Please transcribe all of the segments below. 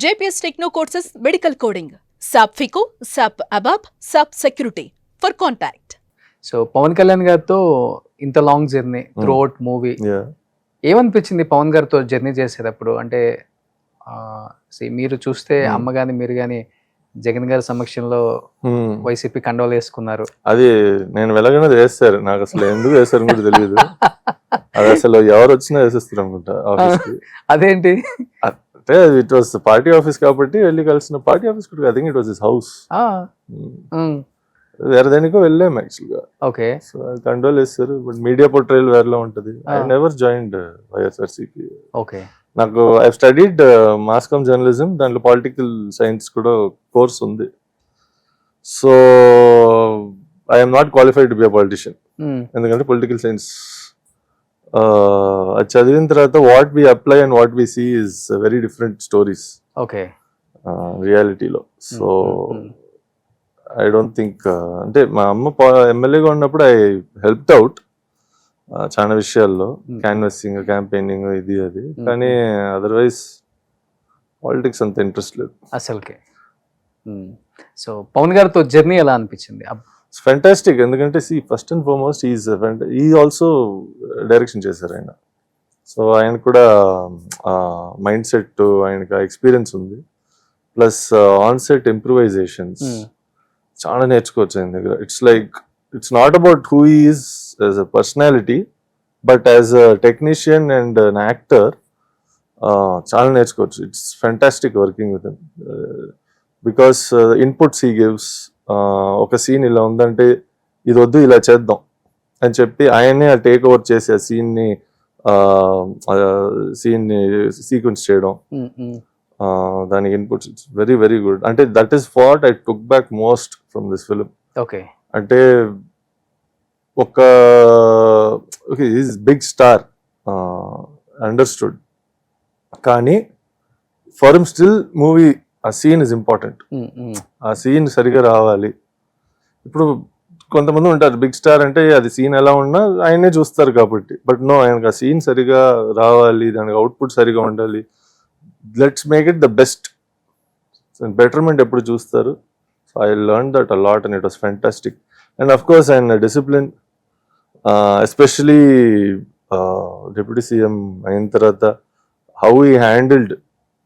JPS Techno Courses Medical Coding, SAP FICO, SAP ABAP, SAP Security. For contact. So Pawan Kalyan గారితో ఇంత long journey throughout movie ఏమనిపించింది పవన్ గారితో journey చేసేటప్పుడు? అంటే మీరు చూస్తే అమ్మ గాని మీరు గాని జగన్ గారి సమక్షంలో వైసీపీ కండోలు వేసుకున్నారు. అది నేను వెళ్ళగానే వేస్తారు, నాకు అసలు ఎందుకు వేస్తారు కూడా తెలియదు. అది అసలు ఎవరు వచ్చినా వేసేస్తారు అనుకుంటా ఆఫీస్కి. అదేంటి అంటే ఇట్ వాస్ పార్టీ ఆఫీస్ కాబట్టి వెళ్ళి కలిసిన పార్టీ ఆఫీస్ కూడా I think it was his house. వేరే దానికో వెళ్ళాము యాక్చువల్గా. ఓకే, సో కంట్రోల్ వేస్తారు. బట్ మీడియా పోర్ట్రేల్ వేరేలో ఉంటుంది. I never joined YSRCP. Okay, నాకు I studied mass com journalism, దాంట్లో పొలిటికల్ సైన్స్ కూడా కోర్స్ ఉంది. So I'm not qualified to be a politician, ఎందుకంటే పొలిటికల్ సైన్స్ అది చదివిన తర్వాత what we apply and what we see is very different stories okay రియాలిటీలో. So I don't think అంటే మా అమ్మ ఎమ్మెల్యేగా ఉన్నప్పుడు ఐ హెల్ప్డ్ అవుట్ చాలా విషయాల్లో, క్యాన్వసింగ్, క్యాంపెయినింగ్, ఇది అది. కానీ అదర్వైజ్ పాలిటిక్స్ అంత ఇంట్రెస్ట్ లేదు అసలుకే. సో పవన్ గారితో జర్నీ ఎలా అనిపించింది? ఫెంటాస్టిక్. ఎందుకంటే ఫస్ట్ అండ్ ఫార్మోస్ట్ ఈ ఆల్సో డైరెక్షన్ చేశారు ఆయన. సో ఆయన కూడా మైండ్ సెట్, ఆయనకు ఎక్స్పీరియన్స్ ఉంది. ప్లస్ ఆన్ సెట్ ఇంప్రూవైజేషన్స్ చాలా నేర్చుకోవచ్చు ఆయన దగ్గర. It's not about who is as a personality, but as a technician and an actor చాలా నేర్చుకోవచ్చు. It's fantastic working with him because inputs he gives. ఒక scene ఇలా ఉందంటే ఇది వద్దు ఇలా చేద్దాం అని చెప్పి ఆయనే టేక్ ఓవర్ చేసి ఆ సీన్ని సీక్వెన్స్ చేయడం, దానికి inputs it's very very good. అంటే that is what I took back most from this film. Okay, అంటే ఒక బిగ్ స్టార్ అండర్స్టూడ్, కానీ ఫర్ హిమ్ స్టిల్ మూవీ ఆ సీన్ ఇస్ ఇంపార్టెంట్. ఆ సీన్ సరిగా రావాలి. ఇప్పుడు కొంతమంది ఉంటారు బిగ్ స్టార్ అంటే అది సీన్ ఎలా ఉన్నా ఆయనే చూస్తారు కాబట్టి, బట్ నో, ఆయనకు ఆ సీన్ సరిగా రావాలి, దానికి అవుట్పుట్ సరిగా ఉండాలి. Let's make it the best. Betterment ఎప్పుడు చూస్తారు. So I learn that a lot and it was fantastic. And of course ఆయన డిసిప్లిన్, ఎస్పెషలీ డిప్యూటీ సీఎం అయిన తర్వాత హౌ హీ హ్యాండిల్డ్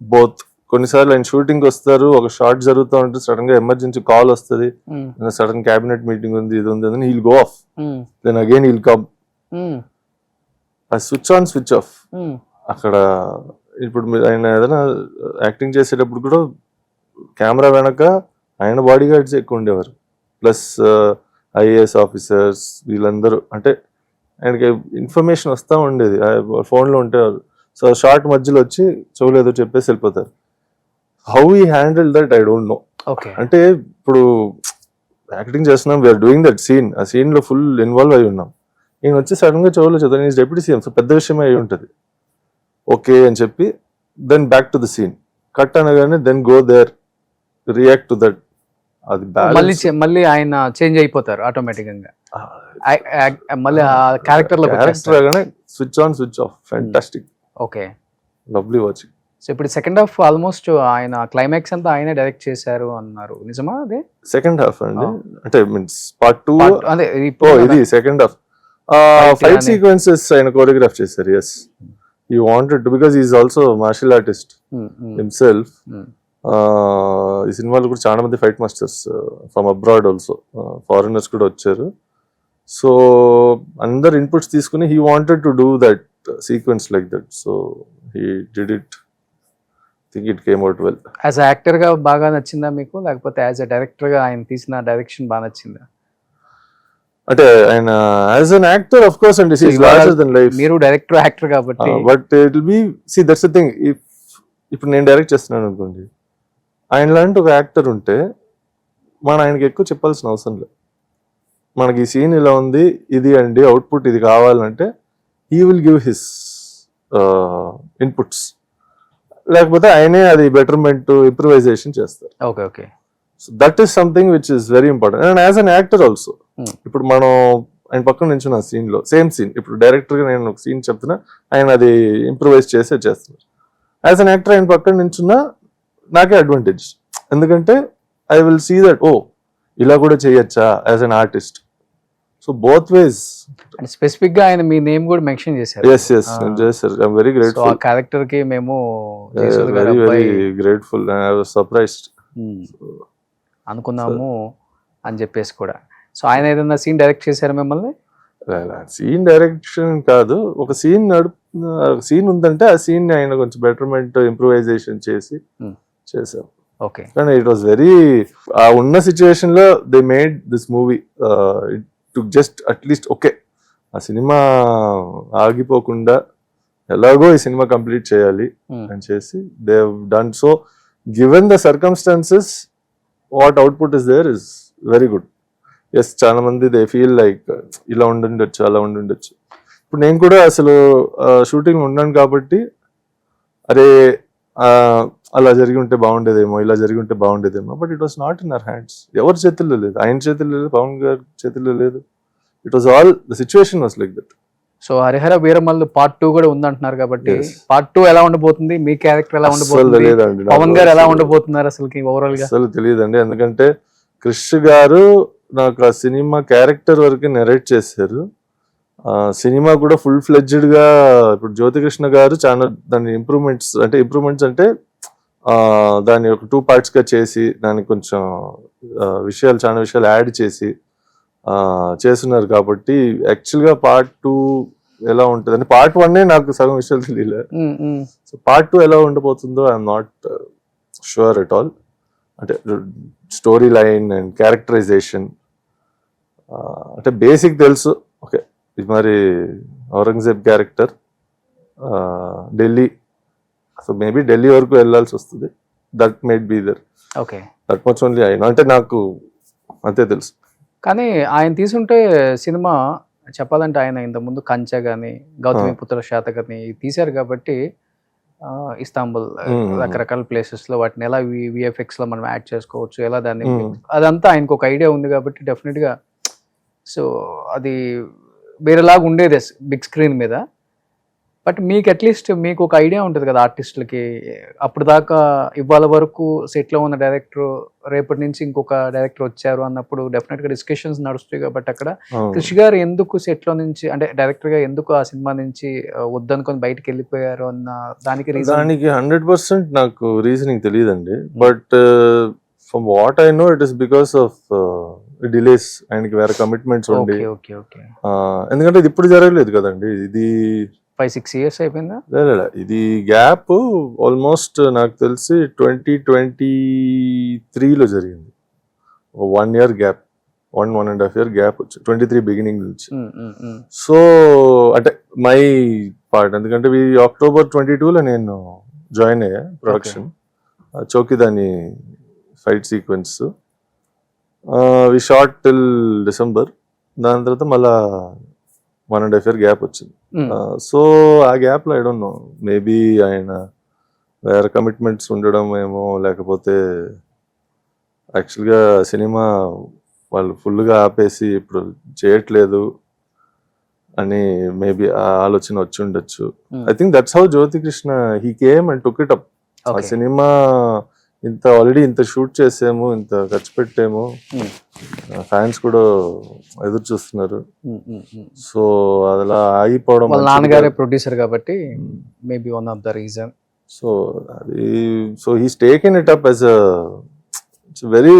బోత్. కొన్నిసార్లు ఆయన షూటింగ్ వస్తారు, ఒక షార్ట్ జరుగుతూ ఉంటుంది, సడన్ గా ఎమర్జెన్సీ కాల్ వస్తుంది, సడన్ క్యాబినెట్ మీటింగ్ ఉంది, ఇది ఉంది అని, he'll go off, then again he'll come. Switch on switch off. అక్కడ ఇప్పుడు ఆయన ఏదైనా యాక్టింగ్ చేసేటప్పుడు కూడా కెమెరా వెనక ఆయన బాడీ గార్డ్స్ ఎక్కువ ఉండేవారు, ప్లస్ ఐఏఎస్ ఆఫీసర్స్ వీళ్ళందరూ. అంటే ఆయనకి ఇన్ఫర్మేషన్ వస్తూ ఉండేది, ఫోన్లో ఉంటేవారు. సో షార్ట్ మధ్యలో వచ్చి చెవులు ఏదో చెప్పేసి వెళ్ళిపోతారు. How he handle that I don't no. అంటే ఇప్పుడు యాక్టింగ్ చేస్తున్నాం, వీఆర్ డూయింగ్ దట్ సీన్, ఆ సీన్ లో ఫుల్ ఇన్వాల్వ్ అయి ఉన్నాం. ఈయన వచ్చి సడన్ గా చెవులో చదువు, నేను డెప్యూటీ సీఎం, సో పెద్ద విషయమే అయి ఉంటుంది, ఓకే అని చెప్పి then back to the scene, cut అనగానే then go there, react to that. అది మళ్ళీ ఆయన చేంజ్ అయిపోతారు ఆటోమేటిక్ గా, మళ్ళీ క్యారెక్టర్ లాగానే switch on switch of. Fantastic. Okay, lovely watching. So ఇప్పుడు సెకండ్ హాఫ్ ఆల్మోస్ట్ ఆయన క్లైమాక్స్ అంతా ఆయనే డైరెక్ట్ చేశారు అన్నారు, నిజమా? అదే సెకండ్ హాఫ్ అండి, అంటే మీన్స్ పార్ట్ 2 అదే ఇది సెకండ్ హాఫ్. ఫైట్ సీక్వెన్సెస్ ఆయన కోరియోగ్రాఫ్ చేశారు. Yes, he wanted to, because he is also a martial artist himself. ఈ సినిమాలో కూడా చాలా మంది fight masters from abroad also, foreigners కూడా వచ్చారు. సో అందరు ఇన్పుట్స్ తీసుకుని he wanted to do that sequence like that, so he did it. I think it came out well. As actor గా బాగా నచ్చిందా మీకు, లేకపోతే యాజ్ ఎ డైరెక్టర్ గా ఆయన తీసిన డైరెక్షన్ బాగా నచ్చిందా? అంటే ఆయన as an actor of course and he is larger than life. మీరు డైరెక్టర్ యాక్టర్ కాబట్టి, but it will be, see that's the thing, ఇప్పుడు నేను డైరెక్ట్ చేస్తున్నాను అనుకోండి, ఆయన లాంటి ఒక యాక్టర్ ఉంటే మనం ఆయనకి ఎక్కువ చెప్పాల్సిన అవసరం లేదు. మనకి ఈ సీన్ ఇలా ఉంది, ఇది అండి అవుట్పుట్, ఇది కావాలంటే he will give his inputs, లేకపోతే ఆయనే అది బెటర్మెంట్, ఇంప్రూవైజేషన్ చేస్తారు. Okay okay, so that is something which is very important. And as an actor also, ఇప్పుడు మనం ఆయన పక్కన నించున్న సీన్ లో సేమ్ సీన్, ఇప్పుడు డైరెక్టర్ గా నేను ఒక సీన్ చెప్తున్నా, ఆయన అది ఇంప్రూవైజ్ చేస్తున్నారు. యాజ్ అన్ యాక్టర్ ఆయన పక్కన నించున్నా నాకే అడ్వాంటేజ్, ఎందుకంటే ఐ విల్ సీ దట్ ఓ ఇలా కూడా చేయొచ్చా as an artist. So both ways. And specific గా ఆయన మీ నేమ్ కూడా మెన్షన్ చేశారు. ఎస్ నేను చేశారు. ఐఎమ్ వెరీ సో ఆ గ్రేట్ఫుల్, క్యారెక్టర్ కి మేము జయసూర్య గారి వెరీ అబ్బాయి very grateful. I was surprised అనుకున్నాము అని చెప్పేసి కూడా. సో ఆయన ఏదైనా సీన్ డైరెక్ట్ చేశారు మిమ్మల్ని? సీన్ డైరెక్షన్ కాదు, ఒక సీన్ ఉందంటే ఆ సీన్ ఆయన కొంచెం బెటర్మెంట్ ఇంప్రూవైజేషన్ చేసి చేశాం. ఓకే. కానీ ఇట్ వాస్ వెరీ, ఆ ఉన్న సిచ్యువేషన్ లో they made this movie. It took just at least okay ఆ సినిమా ఆగిపోకుండా ఎలాగో ఈ సినిమా కంప్లీట్ చేయాలి అని చేసి they have done. So given the circumstances what output is there is very good. Yes, చాలా మంది దే ఫీల్ లైక్ ఇలా ఉండుండొచ్చు అలా ఉండుండొచ్చు. ఇప్పుడు నేను కూడా అసలు షూటింగ్ ఉన్నాను కాబట్టి అరే అలా జరిగి ఉంటే బాగుండేదేమో, ఇలా జరిగి ఉంటే బాగుండేదేమో, but it was not in our hands. ఎవరి చేతుల్లో లేదు, ఆయన చేతుల్లో లేదు, పవన్ గారి చేతుల్లో లేదు. It was all the situation was like that. So Harihara Veeramallu part 2 కూడా ఉందంటున్నారు కాబట్టి పార్ట్ 2 ఎలా ఉండబోతుంది, మీ క్యారెక్టర్ ఎలా అసలు ఉండబోతుంది, తెలియదండి, పవన్ గారు ఎలా ఉండబోతున్నారు అసలు ఓవరాల్ గా? అసలు తెలియదండి. ఎందుకంటే క్రిష్ గారు నాకు ఆ సినిమా క్యారెక్టర్ వరకు నెరేట్ చేశారు. సినిమా కూడా ఫుల్ ఫ్లెడ్జ్డ్ గా ఇప్పుడు జ్యోతికృష్ణ గారు చాలా దాని ఇంప్రూవ్మెంట్స్ అంటే దాన్ని ఒక 2 parts గా చేసి దానికి కొంచెం చాలా విషయాలు యాడ్ చేసి చేస్తున్నారు. కాబట్టి యాక్చువల్ గా పార్ట్ 2 ఎలా ఉంటుంది అంటే పార్ట్ 1 నాకు సగం విషయాలు తెలియలే. సో పార్ట్ 2 ఎలా ఉండబోతుందో I'm not sure at all. అంటే స్టోరీ లైన్ అండ్ క్యారెక్టరైజేషన్ అంటే బేసిక్ తెలుసు. ఓకే, ఇది మరి Aurangzeb character Delhi, so maybe Delhi వరకు వెళ్ళాల్సి వస్తుంది. That might be there. Okay, that much only అయినా అంటే నాకు అంతే తెలుసు. కానీ ఆయన తీసుంటే సినిమా చెప్పాలంటే ఆయన ఇంతకుముందు కంచె కానీ గౌతమిపుత్ర శాతకర్ణి తీశారు కాబట్టి ఇస్తాంబుల్ రకరకాల ప్లేసెస్ లో వాటిని ఎలా విఎఫ్ఎక్స్ లో మనం యాడ్ చేసుకోవచ్చు, ఎలా దాన్ని అదంతా ఆయనకు ఒక ఐడియా ఉంది కాబట్టి డెఫినెట్ గా సో అది వేరేలాగా ఉండేది బిగ్ స్క్రీన్ మీద. బట్ మీకు అట్లీస్ట్ మీకు ఒక ఐడియా ఉంటుంది కదా ఆర్టిస్టులకి, అప్పుడు దాకా ఇవాళ వరకు సెట్లో ఉన్న డైరెక్టర్ రేపటి నుంచి ఇంకొక డైరెక్టర్ వచ్చారు అన్నప్పుడు డెఫినెట్గా డిస్కషన్స్ నడుస్తాయి. కాబట్టి అక్కడ కృషి గారు ఎందుకు సెట్లో నుంచి అంటే డైరెక్టర్గా ఎందుకు ఆ సినిమా నుంచి వద్దనుకొని బయటకు వెళ్ళిపోయారు అన్న దానికి 100% నాకు రీజనింగ్ తెలియదండి. But from what I know it is because of delays. ఆయనకి వేరే కమిట్మెంట్స్ ఉండి, ఎందుకంటే ఇది ఇప్పుడు జరగలేదు కదండి, ఇది 5-6 years అయిపోయిందా? ఇది గ్యాప్ ఆల్మోస్ట్ నాకు తెలిసి 2023లో జరిగింది. 1 year గ్యాప్, 1.5 year గ్యాప్ వచ్చి 23 బిగినింగ్ నుంచి. సో అంటే మై పార్ట్, ఎందుకంటే October 22లో నేను జాయిన్ అయ్యా ప్రొడక్షన్. చౌకీదాని fight sequence we shot till December. దాని తర్వాత మళ్ళా 1.5 year గ్యాప్ వచ్చింది. సో ఆ గ్యాప్ లో ఐ డోంట్ నో, మేబీ ఆయన వేరే కమిట్మెంట్స్ ఉండడం ఏమో, లేకపోతే యాక్చువల్గా సినిమా వాళ్ళు ఫుల్గా ఆపేసి ఇప్పుడు చేయట్లేదు అని మేబీ ఆ ఆలోచన వచ్చి ఉండొచ్చు. I think that's how Jyothi Krishna he came and took it up. ఆ సినిమా ఆల్రెడీ ఇంత షూట్ చేసాము, ఇంత ఖర్చు పెట్టాము, ఫ్యాన్స్ కూడా ఎదురు చూస్తున్నారు. సో అలా ఆగిపోవడం, నాన్నగారే ప్రొడ్యూసర్ కాబట్టి maybe one of the reason. So అది so he's taken it up as very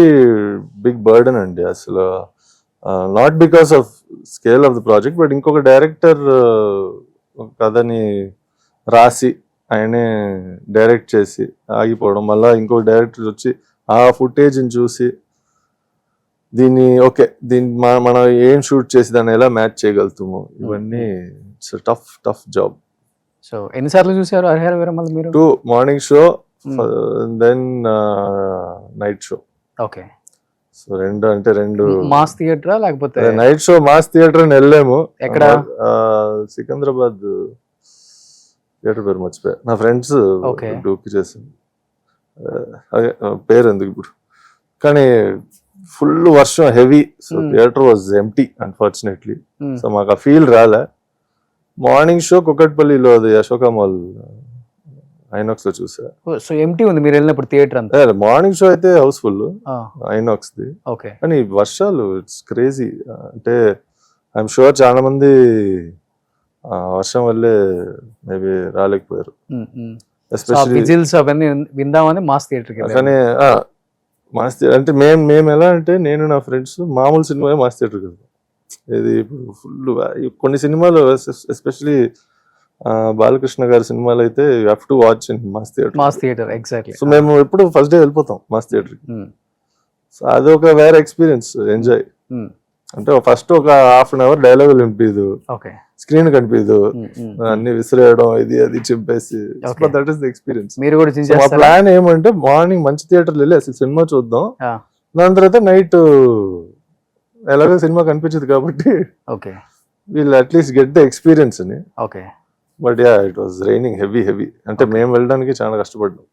big burden అండి అసలు. Not because of scale of the project, but ఇంకొక డైరెక్టర్ కథని రాసి ఆయనే డైరెక్ట్ చేసి ఆగిపోవడం, మళ్ళీ ఇంకొక డైరెక్టర్ వచ్చి ఆ ఫుటేజ్ని చూసి దీన్ని ఓకే మనం ఏం షూట్ చేసి దాన్ని ఎలా మ్యాచ్ చేయగలుగుతాము, ఇవన్నీ ఇట్స్ టఫ్ జాబ్. సో ఎన్నిసార్లు చూసారు హరిహర వీరమల్లు మీరు? 2 morning show, then night show. Okay, so రెండు మాస్ థియేటరా లేకపోతే నైట్ షో మాస్ థియేటర్ అని వెళ్ళాము. ఎక్కడ? సికింద్రాబాద్ థియేటర్ పేరు మర్చిపోయా, నా ఫ్రెండ్స్ డూకి చేశాను, అదే పేరు ఎందుకు ఇప్పుడు. కానీ ఫుల్ వర్షం, heavy, so theatre was empty unfortunately. So మాకు ఆ ఫీల్ రాలే. మార్నింగ్ షో కుకట్పల్లిలో అది అశోక మాల్ ఐనాక్స్ లో చూసా. సో ఎంటీ ఉంది మీరు వెళ్ళినప్పుడు థియేటర్ అంతా? మార్నింగ్ షో అయితే హౌస్ఫుల్ ఐనాక్స్ ది. ఓకే. కానీ ఈ వర్షాలు ఇట్స్ క్రేజీ. అంటే ఐఎమ్ షూర్ చాలా మంది వర్షం వల్లే మేబీ రాలేకపోయారు. ఎస్పెషల్లీ విజిల్స్ అవన్నీ విందామని మాస్ థియేటర్కి కానీ మాస్ థియేటర్ అంటే మేము ఎలా అంటే నేను నా ఫ్రెండ్స్ మామూలు సినిమా మాస్ థియేటర్ కదా. ఇది ఇప్పుడు ఫుల్ కొన్ని సినిమాలు ఎస్పెషలీ బాలకృష్ణ గారి సినిమాలు అయితే you have to watch in mass theatre. Exactly. So మేము ఎప్పుడు ఫస్ట్ డే వెళ్ళిపోతాం మాస్ థియేటర్కి. సో అది ఒక వేరే ఎక్స్పీరియన్స్, ఎంజాయ్. అంటే ఫస్ట్ ఒక హాఫ్ అన్ అవర్ డైలాగులు వినిపించదు, ఓకే, స్క్రీన్ కనిపించదు, అన్ని విసిరేయడం ఇది అది చింపేసి. That is the experience. మీరు కూడా మా ప్లాన్ ఏమంటే మార్నింగ్ మంచి థియేటర్లు వెళ్ళి అసలు సినిమా చూద్దాం, దాని తర్వాత నైట్ ఎలాగో సినిమా కనిపించదు కాబట్టి ఓకే వీళ్ళు అట్లీస్ట్ గెట్ ద ఎక్స్పీరియన్స్ అని. Okay. But yeah it was raining heavy. అంటే మేము వెళ్ళడానికి చాలా కష్టపడ్డాం.